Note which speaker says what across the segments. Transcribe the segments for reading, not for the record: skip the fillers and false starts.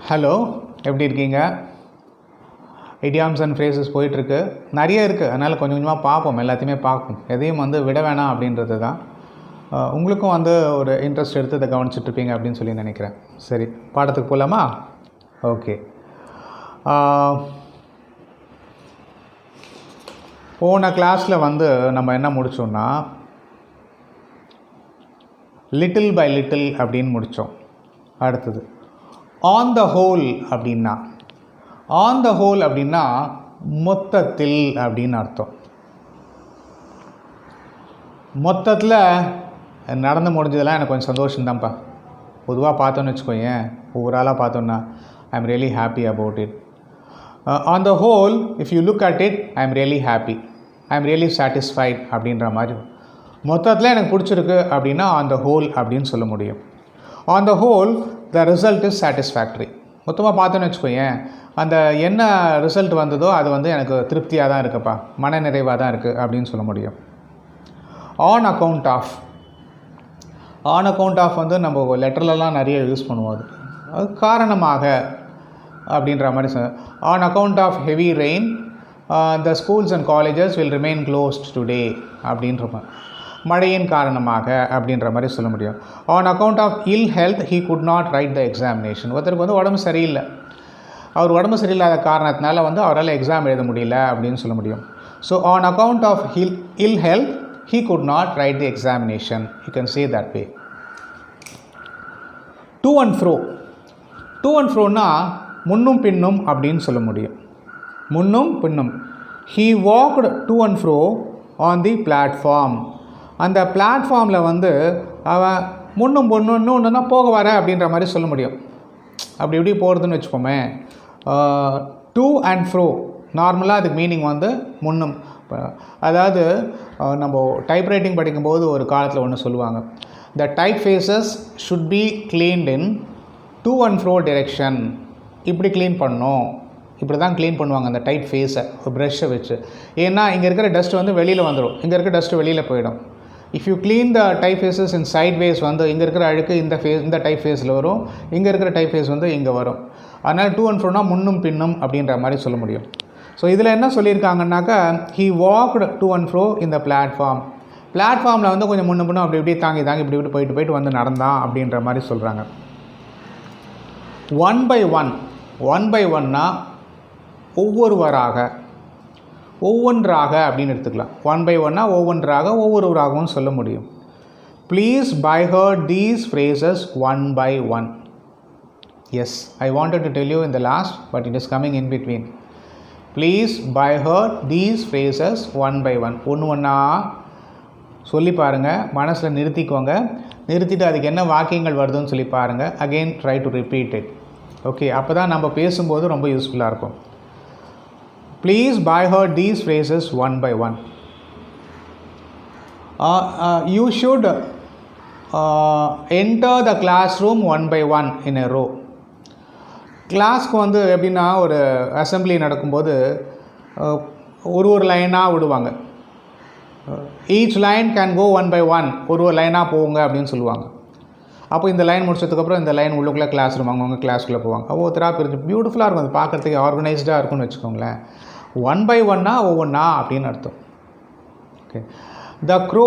Speaker 1: Hello, எப்படி இருக்கீங்க? ஐடியாம்ஸ் and phrases போயிட்டுருக்கு. நிறைய இருக்குது, அதனால் கொஞ்சம் கொஞ்சமாக பார்ப்போம், எல்லாத்தையுமே பார்ப்போம். எதையும் விட வேணாம் அப்படின்றது தான். உங்களுக்கும் ஒரு இன்ட்ரெஸ்ட் எடுத்து இதை கவனிச்சிட்ருப்பீங்க அப்படின்னு சொல்லி நினைக்கிறேன். சரி, பாடத்துக்கு போகலாமா? ஓகே. போன கிளாஸில் நம்ம என்ன முடித்தோம்னா, லிட்டில் பை லிட்டில் அப்படின்னு முடித்தோம். அடுத்தது ஆன் த ஹோல் அப்படின்னா, ஆன் த ஹோல் அப்படின்னா மொத்தத்தில் அப்படின்னு அர்த்தம். மொத்தத்தில் நடந்து முடிஞ்சதெல்லாம் எனக்கு கொஞ்சம் சந்தோஷம்தான்ப்பா. பொதுவாக பார்த்தோன்னு வச்சுக்கோங்க, ஒவ்வொரு ஆளாக பார்த்தோன்னா I am really happy about it. On the whole if you look at it I am really happy, I am really satisfied அப்படின்ற மாதிரி. மொத்தத்தில் எனக்கு பிடிச்சிருக்கு அப்படின்னா ஆன் த ஹோல் அப்படின்னு சொல்ல முடியும். On the whole the result is satisfactory. மொத்தமாக பார்த்தோன்னு வச்சுக்கோங்க, அந்த என்ன ரிசல்ட் வந்ததோ அது எனக்கு திருப்தியாக தான் இருக்குப்பா, மன நிறைவாக தான் இருக்குது அப்படின்னு சொல்ல முடியும். On account of, on account of நம்ம லெட்டர்லலாம் நிறைய யூஸ் பண்ணுவோம். அது காரணமாக அப்படின்ற மாதிரி on account of heavy rain the schools and colleges will remain closed today அப்படின்ற மழையின் காரணமாக அப்படின்ற மாதிரி சொல்ல முடியும். On account of will health he could not write the examination. ஒருத்தருக்கு உடம்பு சரியில்லை, அவர் உடம்பு சரியில்லாத காரணத்தினால அவரால் எக்ஸாம் எழுத முடியல அப்படின்னு சொல்ல முடியும். So on account of will health he could not write the examination, you can say that way. To and fro, to and ஃப்ரோன்னா முன்னும் பின்னும் அப்படின்னு சொல்ல முடியும். முன்னும் பின்னும். He walked to and fro on the platform. அந்த பிளாட்ஃபார்மில் அவன் முன்னும் ஒன்றுன்னா போக வர அப்படின்ற மாதிரி சொல்ல முடியும். அப்படி இப்படி போகிறதுன்னு வச்சுப்போமே. டு அண்ட் ஃப்ரோ நார்மலாக அதுக்கு மீனிங் முன்னும். அதாவது நம்ம டைப்ரைட்டிங் படிக்கும்போது ஒரு காலத்தில் ஒன்று சொல்லுவாங்க, the type faces should be cleaned in to and fro direction. இப்படி க்ளீன் பண்ணணும், இப்படி தான் க்ளீன் பண்ணுவாங்க அந்த டைப் ஃபேஸை ப்ரெஷ்ஷை வச்சு. ஏன்னா இங்கே இருக்கிற டஸ்ட்டு வெளியில் வந்துடும், இங்கே இருக்கிற டஸ்ட்டு வெளியில் போயிடும். If you clean the type faces in sideways இங்கே இருக்கிற அழுக்கு இந்த டைப் ஃபேஸில் வரும், இங்கே இருக்கிற டைப் ஃபேஸ் இங்கே வரும். அதனால் டூ அண்ட் ஃப்ரோனா முன்னும் பின்னும் அப்படின்ற மாதிரி சொல்ல முடியும். ஸோ இதில் என்ன சொல்லியிருக்காங்கன்னாக்கா, he walked to and fro இந்த பிளாட்ஃபார்ம். பிளாட்ஃபார்மில் கொஞ்சம் முன்னும் பின்னும் அப்படி இப்படி தாங்கி இப்படி இப்படி போயிட்டு நடந்தான் அப்படின்ற மாதிரி சொல்கிறாங்க. One by one, one by ஒன்னா ஒவ்வொருவராக, ஒவ்வொன்றாக அப்படின்னு எடுத்துக்கலாம். ஒன் பை ஒன்னா ஒவ்வொன்றாக ஒவ்வொருவராகவும் சொல்ல முடியும். Please by heart these phrases one by one. Yes, I wanted to tell you in the last, but it is coming in between. Please by heart these phrases one by one. ஒன்று ஒன்றா சொல்லி பாருங்கள், மனசில் நிறுத்திக்கோங்க. நிறுத்திட்டு அதுக்கு என்ன வாக்கியங்கள் வருதுன்னு சொல்லி பாருங்கள். Again try to repeat it. Okay, அப்போ தான் நம்ம பேசும்போது ரொம்ப யூஸ்ஃபுல்லாக இருக்கும். Please by her these phrases one by one. You should enter the classroom one by one in a row. கிளாஸ்க்கு எப்படின்னா ஒரு அசம்பிளி நடக்கும்போது ஒரு லைனாக விடுவாங்க. Each line can go one by one. ஒரு லைனாக போங்க அப்படின்னு சொல்லுவாங்க. அப்போ இந்த லைன் முடிச்சதுக்கப்புறம் இந்த லைன் உள்ளுக்குள்ளே கிளாஸ் ரூம், அவங்கவுங்க கிளாஸ்க்குள்ளே போவாங்க. ஒவ்வொருத்தராக பிரிஞ்சு பியூட்டிஃபுல்லாக இருக்கும், அது பார்க்குறதுக்கு ஆர்கனைஸ்டாக இருக்கும்னு வச்சுக்கோங்களேன். ஒன் பை ஒன்னா ஒவ்வொன்றா அப்படின்னு அர்த்தம். Okay. The grow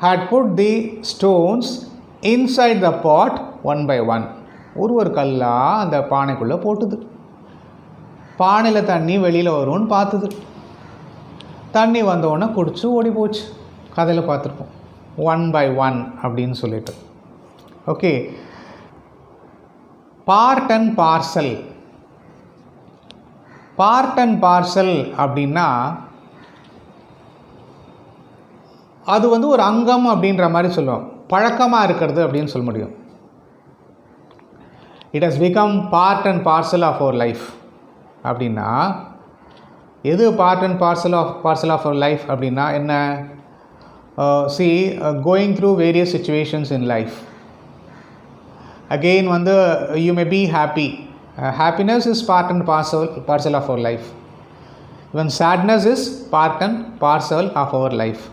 Speaker 1: had put the stones inside the pot one by one. ஒரு கல்லாக அந்த பானைக்குள்ளே போட்டுது. பானையில் தண்ணி வெளியில் வரும்னு பார்த்துது. தண்ணி வந்தோடனே குடிச்சு ஓடி போச்சு. கதையில் பார்த்துருப்போம், ஒன் பை ஒன் அப்படின்னு சொல்லிட்டு. Okay. Part and parcel. Part and parcel அப்படின்னா அது ஒரு அங்கம் அப்படின்ற மாதிரி சொல்லுவோம். பழக்கமாக இருக்கிறது அப்படின்னு சொல்ல முடியும். It has become part and parcel of our life அப்படின்னா எது part and parcel of our life அப்படின்னா என்ன? Going through various situations in life. Again you may be happy. Happiness is part and parcel of our life. Even sadness is part and parcel of our life.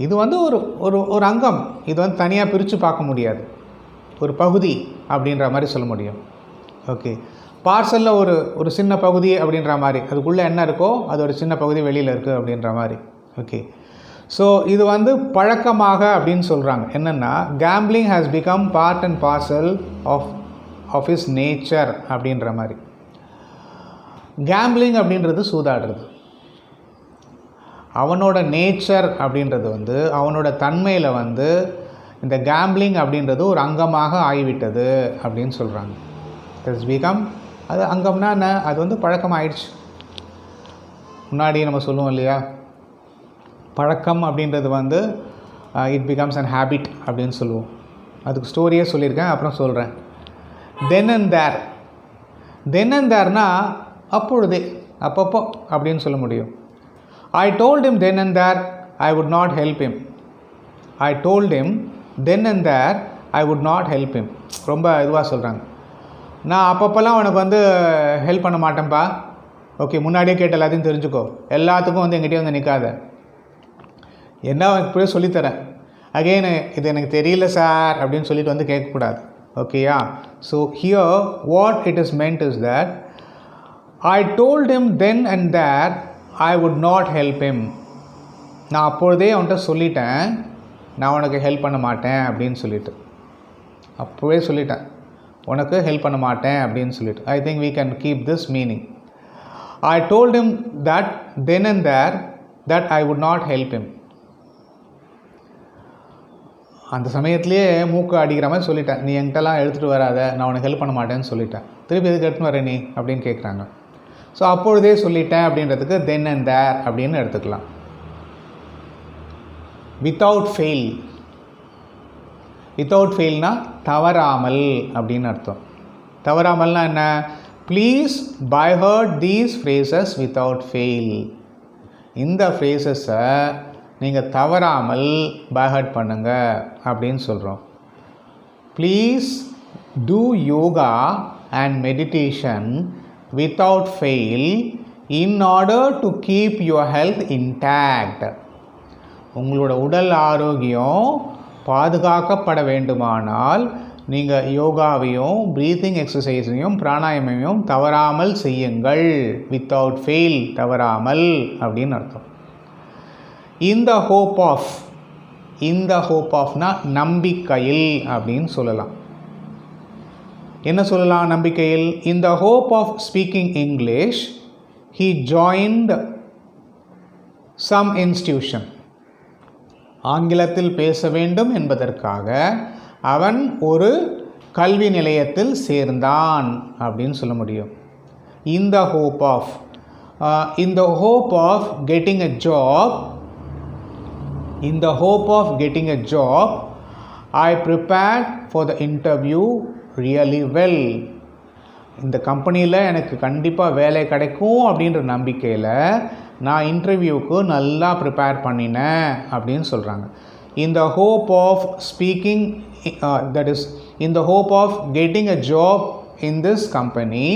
Speaker 1: இது ஒரு ஒரு அங்கம். இது தனியாக பிரித்து பார்க்க முடியாது. ஒரு பகுதி அப்படின்ற மாதிரி சொல்ல முடியும். ஓகே, பார்சலில் ஒரு சின்ன பகுதி அப்படின்ற மாதிரி, அதுக்குள்ளே என்ன இருக்கோ அது ஒரு சின்ன பகுதி வெளியில் இருக்குது அப்படின்ற மாதிரி. ஓகே, ஸோ இது வந்து பழக்கமாக அப்படின்னு சொல்கிறாங்க. என்னென்னா gambling has become part and parcel of his nature அப்படின்ற மாதிரி. கேம்பிளிங் அப்படின்றது சூதாடுறது. அவனோட நேச்சர் அப்படின்றது வந்து அவனோட தன்மையில் வந்து இந்த கேம்பிளிங் அப்படின்றது ஒரு அங்கமாக ஆகிவிட்டது அப்படின்னு சொல்கிறாங்க. இட்ஸ் பிகம், அது அங்கம்னா என்ன, அது வந்து பழக்கம் ஆயிடுச்சு. முன்னாடி நம்ம சொல்லுவோம் இல்லையா, பழக்கம் அப்படின்றது வந்து இட் பிகம்ஸ் அன் ஹேபிட் அப்படின்னு சொல்லுவோம். அதுக்கு ஸ்டோரியே சொல்லியிருக்கேன், அப்புறம் சொல்கிறேன். தென் அண்ட் தேர்னா அப்பொழுதே, அப்பப்போ அப்படின்னு சொல்ல முடியும். I told him then and there I would not help him. I told him then and there I would not help him. ரொம்ப இதுவாக சொல்கிறாங்க. நான் அப்பப்போலாம் உனக்கு வந்து ஹெல்ப் பண்ண மாட்டேன்ப்பா. ஓகே, முன்னாடியே கேட்ட எல்லாத்தையும் தெரிஞ்சுக்கோ, எல்லாத்துக்கும் வந்து எங்கிட்டே வந்து நிற்காத, என்ன இப்படியே சொல்லித்தரேன், அகெயின் இது எனக்கு தெரியல சார் அப்படின்னு சொல்லிட்டு வந்து கேட்கக்கூடாது. ஓகேயா? So here what it is மென்ட் is that I told him then and there I would not help him. நான் அப்பொழுதே அவன்கிட்ட சொல்லிட்டேன், நான் உனக்கு ஹெல்ப் பண்ண மாட்டேன் அப்படின்னு சொல்லிட்டு. அப்போவே சொல்லிட்டேன், உனக்கு ஹெல்ப் பண்ண மாட்டேன் அப்படின்னு சொல்லிட்டு. I think we can keep this meaning. I told him that then and there that I would not help him. அந்த சமயத்திலே மூக்கு அடிக்கிற மாதிரி சொல்லிட்டேன், நீ என்கிட்டலாம் எடுத்துகிட்டு வராத, நான் உனக்கு ஹெல்ப் பண்ண மாட்டேன்னு சொல்லிட்டேன். திருப்பி எதுக்கு எடுத்துன்னு வர நீ அப்படின்னு கேட்குறாங்க. ஸோ அப்பொழுதே சொல்லிட்டேன் அப்படின்றதுக்கு தென் அண்ட் தேர் அப்படின்னு எடுத்துக்கலாம். வித்தவுட் ஃபெயில்னா தவறாமல் அப்படின்னு அர்த்தம். தவறாமல்னா என்ன? Please by heart these phrases without fail. இந்த ஃப்ரேசஸை நீங்கள் தவறாமல் பை ஹர்ட் பண்ணுங்க அப்படின்னு சொல்கிறோம். Please do yoga and meditation without fail in order to keep your health intact. உங்களோட உடல் ஆரோக்கியம் பாதுகாக்கப்பட வேண்டுமானால் நீங்கள் யோகாவையும் ப்ரீத்திங் எக்ஸசைஸையும் பிராணாயாமையும் தவறாமல் செய்யுங்கள். வித்தவுட் ஃபெயில், தவறாமல் அப்படின்னு அர்த்தம். இந்த ஹோப் ஆஃப்னா நம்பிக்கையில் அப்படின்னு சொல்லலாம். என்ன சொல்லலாம் நம்பிக்கையில்? In the hope of speaking English, he joined some institution. ஆங்கிலத்தில் பேச வேண்டும் என்பதற்காக அவன் ஒரு கல்வி நிலையத்தில் சேர்ந்தான் அப்படின்னு சொல்ல முடியும். In the hope of getting a job, I prepared for the interview really well. இந்த கம்பெனியில் எனக்கு கண்டிப்பாக வேலை கிடைக்கும் அப்படின்ற நம்பிக்கையில் நான் இன்டர்வியூவுக்கு நல்லா ப்ரிப்பேர் பண்ணினேன் அப்படின்னு சொல்கிறாங்க. In the hope of speaking, that is in the hope of getting a job in this company,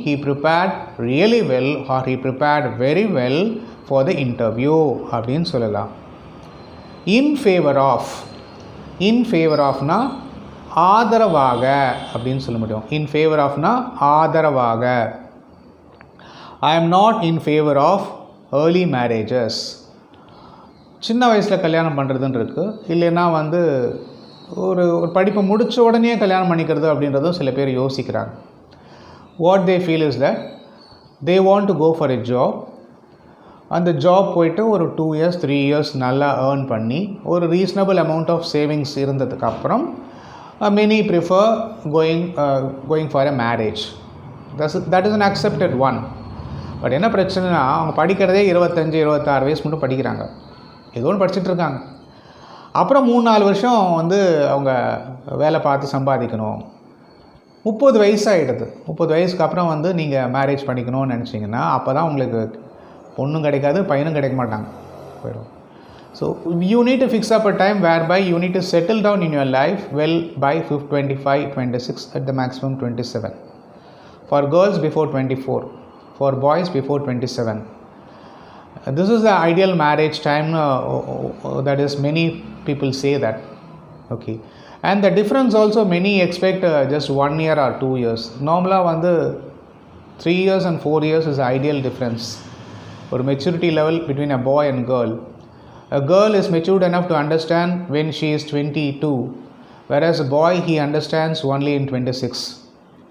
Speaker 1: he prepared really well or he prepared very well for the interview அப்படின்னு சொல்லலாம். In favor ofனா ஆதரவாக அப்படின்னு சொல்ல முடியும். இன் favour ஆஃப்னா ஆதரவாக. I am not in favour of early marriages. சின்ன வயசில் கல்யாணம் பண்ணுறதுன்னு இருக்குது, இல்லைன்னா வந்து ஒரு படிப்பை முடித்த உடனே கல்யாணம் பண்ணிக்கிறது அப்படின்றதும் சில பேர் யோசிக்கிறாங்க. What they feel is that they want to go for a job. அந்த ஜாப் போயிட்டு ஒரு 2 years 3 years நல்லா ஏர்ன் பண்ணி ஒரு ரீசனபிள் அமௌண்ட் ஆஃப் சேவிங்ஸ் இருந்ததுக்கப்புறம் many prefer going for a marriage. That is an accepted one. But என்ன பிரச்சனைனா, அவங்க படிக்கிறதே 25-26 வயசு மட்டும் படிக்கிறாங்க, ஏதோ ஒன்று படிச்சுட்ருக்காங்க. அப்புறம் 3-4 வருஷம் வந்து அவங்க வேலை பார்த்து சம்பாதிக்கணும். 30 வயசு ஆகிடுது. 30 வயசுக்கு அப்புறம் வந்து நீங்கள் மேரேஜ் பண்ணிக்கணும்னு நினச்சிங்கன்னா அப்போ தான் உங்களுக்கு பொண்ணும் கிடைக்காது, பையனும் கிடைக்க மாட்டாங்க, போயிடும். So you need to fix up a time whereby you need to settle down in your life well by 25, 26, at the maximum 27. For girls before 24, for boys before 27. This is the ideal marriage time, that is many people say that. Okay, and the difference also many expect just 1 year or 2 years. Normally வந்து 3 years and 4 years is ideal difference. ஒரு maturity level between a boy and girl. A girl is matured enough to understand when she is 22, whereas a boy he understands only in 26.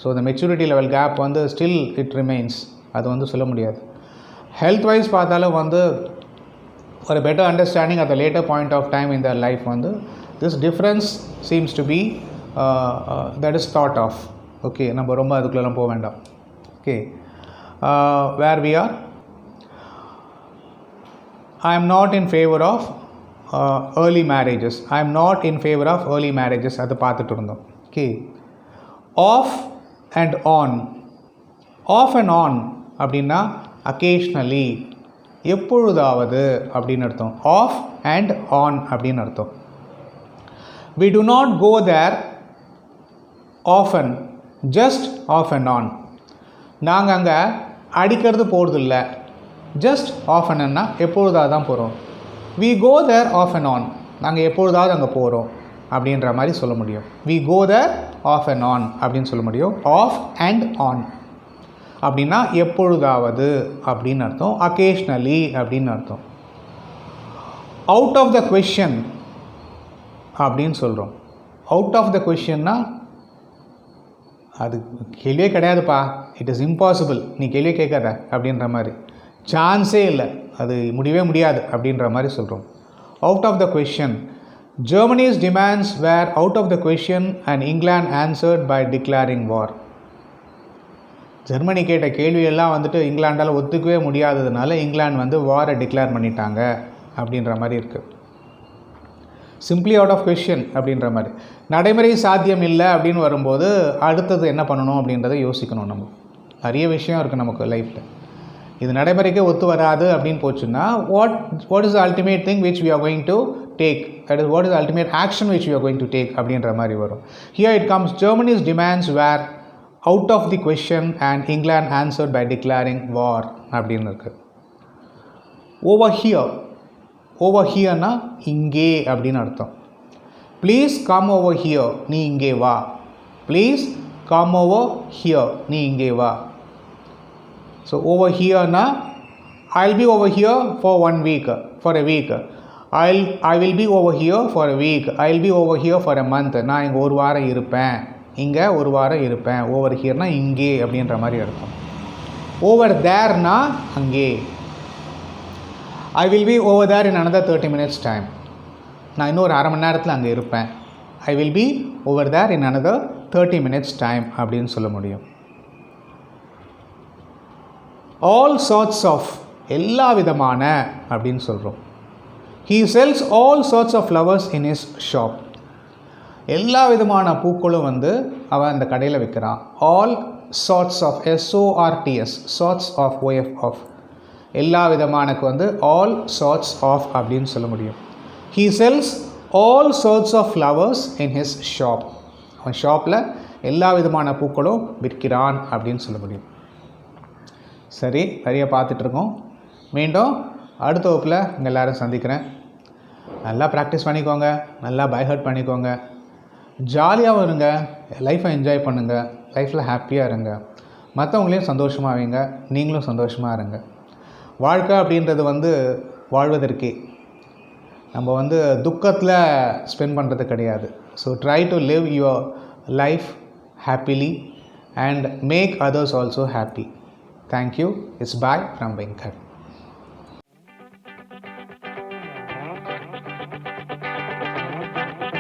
Speaker 1: So the maturity level gap வந்து still it remains. அது வந்து சொல்ல முடியாது. Health wise பார்த்தாலும் வந்து ஒரு better understanding at the later point of time in their life வந்து this difference seems to be that is thought of. Okay, நம்ம ரொம்ப அதுக்குள்ளெல்லாம் போக வேண்டாம். Okay, where we are, I am not in favor of early marriages. I am not in favor of early marriages. அது பார்த்துட்டு இருந்தோம். Okay, off and on. Off and on அப்படின்னா occasionally, எப்பொழுதாவது அப்படின்னு அர்த்தம். Off and on அப்படின்னு அர்த்தம். We do not go there often, just off and on. நாங்கள் அங்கே அடிக்கிறது போகிறது இல்லை, ஜஸ்ட் ஆஃப் அண்ட் ஆன்னா எப்பொழுதாவது தான் போகிறோம். we go there off and on, நாங்கள் எப்பொழுதாவது அங்கே போகிறோம் அப்படின்ற மாதிரி சொல்ல முடியும். we go there off and on அப்படின்னு சொல்ல முடியும். off and on அப்படின்னா எப்பொழுதாவது அப்படின்னு அர்த்தம். occasionally அப்படின்னு அர்த்தம். out of the question அப்படின்னு சொல்கிறோம். அவுட் ஆஃப் த கொஷின்னா அது கேள்வியே கிடையாதுப்பா, இட் இஸ் இம்பாசிபிள், நீ கேள்வியே கேட்காத அப்படின்ற மாதிரி, சான்ஸே இல்லை, அது முடியவே முடியாது அப்படின்ற மாதிரி சொல்கிறோம். Out of the question. Germany's demands were out of the question and England answered by declaring war. Germany கேட்ட கேள்வியெல்லாம் வந்துட்டு இங்கிலாண்டால் ஒத்துக்கவே முடியாததுனால இங்கிலாந்து வந்து வாரை டிக்ளேர் பண்ணிட்டாங்க அப்படின்ற மாதிரி இருக்குது. சிம்பிளி அவுட் ஆஃப் கொஷின் அப்படின்ற மாதிரி. நடைமுறை சாத்தியம் இல்லை அப்படின்னு வரும்போது அடுத்தது என்ன பண்ணணும் அப்படின்றத யோசிக்கணும். நம்ம நிறைய விஷயம் இருக்குது நமக்கு லைஃப்பில், இது நடைமுறைக்கே ஒத்து வராது அப்படின்னு போச்சுன்னா what is the ultimate thing which we are going to take, that is what is ultimate action which we are going to take அப்படின்ற மாதிரி வரும். Here it comes Germany's demands were out of the question and England answered by declaring war அப்படின்னு இருக்குது. Over here. Over ஹியர்னா இங்கே அப்படின்னு அர்த்தம். Please come over here, நீ இங்கே வா. ப்ளீஸ் கம் ஓவர் ஹியர், நீ இங்கே வா. ஸோ ஓவர் ஹியர்னா I will be over here for 1 week, for a week. I will be over here for a week. I will be over here for a month. நான் இங்கே ஒரு வாரம் இருப்பேன், இங்கே ஒரு வாரம் இருப்பேன். ஓவர் ஹியர்னா இங்கே அப்படின்ற மாதிரி அர்த்தம். ஓவர் தேர்னா அங்கே. I will be over there in another 30 minutes time. நான் இன்னொரு அரை மணி நேரத்தில் அங்கே இருப்பேன். I will be over there in another 30 minutes time அப்படின்னு சொல்ல முடியும். all sorts of, எல்லா விதமான அப்படின்னு சொல்கிறோம். he sells all sorts of flowers in his shop. எல்லா விதமான பூக்களும் வந்து அவன் அந்த கடையில் விற்கிறான். all sorts of, SORTS, sorts of, OF, எல்லா விதமானக்கு வந்து all sorts of அப்படின்னு சொல்ல முடியும். he sells all sorts of flowers in his shop. அவன் ஷாப்பில் எல்லா விதமான பூக்களும் விற்கிறான் அப்படின்னு சொல்ல முடியும். சரி, நிறைய பார்த்துட்ருக்கோம். மீண்டும் அடுத்த வகுப்பில் உங்கள் எல்லோரும் சந்திக்கிறேன். நல்லா ப்ராக்டிஸ் பண்ணிக்கோங்க, நல்லா பைஹர்ட் பண்ணிக்கோங்க, ஜாலியாகவும் இருங்க, லைஃப்பை என்ஜாய் பண்ணுங்கள், லைஃப்பில் ஹாப்பியாக இருங்க, மற்றவங்களையும் சந்தோஷமாக வைங்க, நீங்களும் சந்தோஷமாக இருங்க. வாழ்க்கை அப்படின்றது வந்து வாழ்வதற்கே, நம்ம வந்து துக்கத்தில் ஸ்பெண்ட் பண்ணுறது கிடையாது. So try to live your life happily and make others also happy. Thank you. It's bye from Venkat.